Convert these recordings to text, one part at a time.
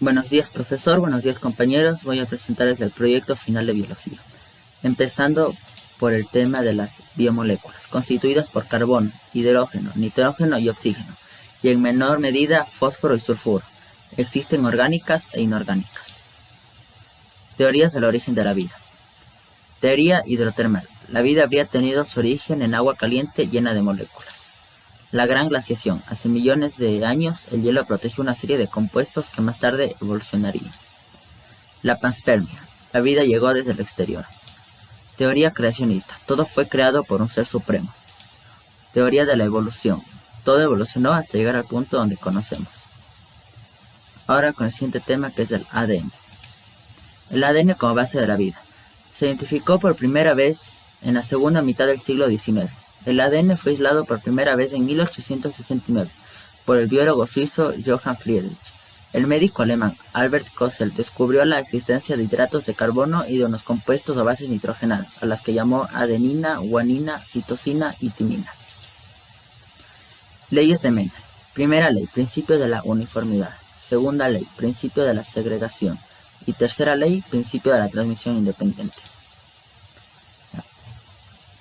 Buenos días, profesor. Buenos días, compañeros. Voy a presentarles el proyecto final de biología, empezando por el tema de las biomoléculas, constituidas por carbono, hidrógeno, nitrógeno y oxígeno, y en menor medida fósforo y sulfuro. Existen orgánicas e inorgánicas. Teorías del origen de la vida. Teoría hidrotermal. La vida habría tenido su origen en agua caliente llena de moléculas. La gran glaciación. Hace millones de años, el hielo protegió una serie de compuestos que más tarde evolucionarían. La panspermia. La vida llegó desde el exterior. Teoría creacionista. Todo fue creado por un ser supremo. Teoría de la evolución. Todo evolucionó hasta llegar al punto donde conocemos. Ahora con el siguiente tema, que es el ADN. El ADN como base de la vida. Se identificó por primera vez en la segunda mitad del siglo XIX. El ADN fue aislado por primera vez en 1869 por el biólogo suizo Johann Friedrich. El médico alemán Albert Kossel descubrió la existencia de hidratos de carbono y de unos compuestos o bases nitrogenadas, a las que llamó adenina, guanina, citosina y timina. Leyes de Mendel. Primera ley, principio de la uniformidad. Segunda ley, principio de la segregación. Y tercera ley, principio de la transmisión independiente.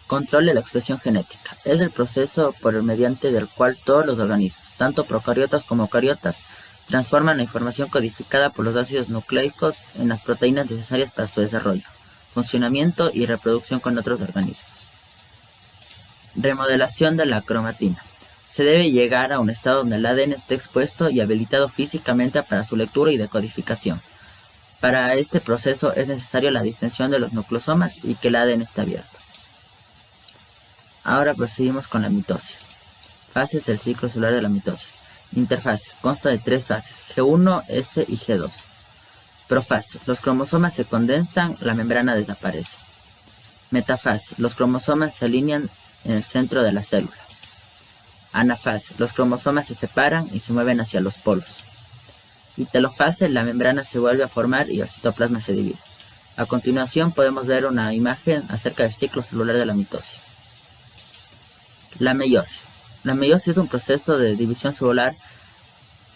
Control de la expresión genética. Es el proceso mediante del cual todos los organismos, tanto procariotas como eucariotas, transforman la información codificada por los ácidos nucleicos en las proteínas necesarias para su desarrollo, funcionamiento y reproducción con otros organismos. Remodelación de la cromatina. Se debe llegar a un estado donde el ADN esté expuesto y habilitado físicamente para su lectura y decodificación. Para este proceso es necesaria la distensión de los nucleosomas y que el ADN esté abierto. Ahora proseguimos con la mitosis. Fases del ciclo celular de la mitosis. Interfase. Consta de 3 fases, G1, S y G2. Profase. Los cromosomas se condensan, la membrana desaparece. Metafase. Los cromosomas se alinean en el centro de la célula. Anafase. Los cromosomas se separan y se mueven hacia los polos. Y telofase. La membrana se vuelve a formar y el citoplasma se divide. A continuación podemos ver una imagen acerca del ciclo celular de la mitosis. La meiosis. La meiosis es un proceso de división celular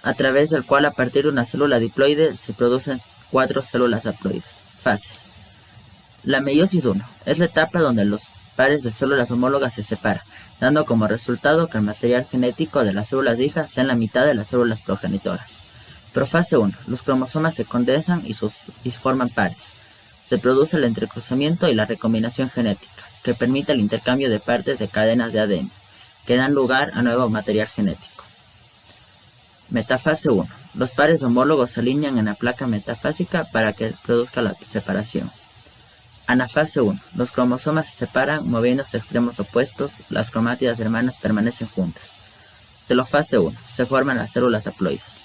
a través del cual a partir de una célula diploide se producen 4 células haploides. Fases. La meiosis 1 es la etapa donde los pares de células homólogas se separan, dando como resultado que el material genético de las células hijas sea en la mitad de las células progenitoras. Profase 1. Los cromosomas se condensan y forman pares. Se produce el entrecruzamiento y la recombinación genética, que permite el intercambio de partes de cadenas de ADN, que dan lugar a nuevo material genético. Metafase 1. Los pares homólogos se alinean en la placa metafásica para que produzca la separación. Anafase 1. Los cromosomas se separan moviéndose a extremos opuestos, las cromátidas hermanas permanecen juntas. Telofase 1. Se forman las células haploides.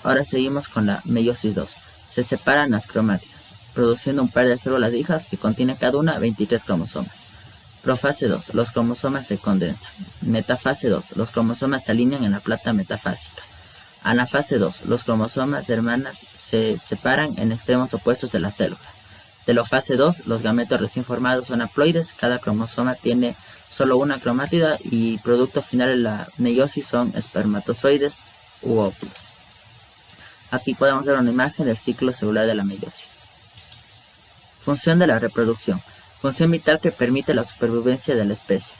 Ahora seguimos con la meiosis 2. Se separan las cromátidas, produciendo un par de células hijas que contiene cada una 23 cromosomas. Profase 2. Los cromosomas se condensan. Metafase 2. Los cromosomas se alinean en la placa metafásica. Anafase 2. Los cromosomas hermanas se separan en extremos opuestos de la célula. Telofase 2. Los gametos recién formados son haploides. Cada cromosoma tiene solo una cromátida y producto final de la meiosis son espermatozoides u óvulos. Aquí podemos ver una imagen del ciclo celular de la meiosis. Función de la reproducción. Función vital que permite la supervivencia de la especie.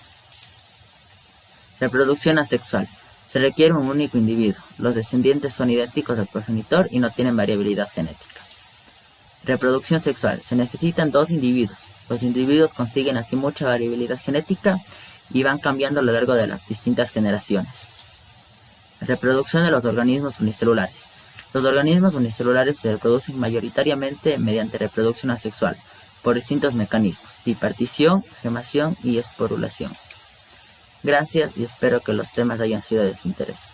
Reproducción asexual. Se requiere un único individuo. Los descendientes son idénticos al progenitor y no tienen variabilidad genética. Reproducción sexual. Se necesitan 2 individuos. Los individuos consiguen así mucha variabilidad genética y van cambiando a lo largo de las distintas generaciones. Reproducción de los organismos unicelulares. Los organismos unicelulares se reproducen mayoritariamente mediante reproducción asexual, por distintos mecanismos: bipartición, gemación y esporulación. Gracias y espero que los temas hayan sido de su interés.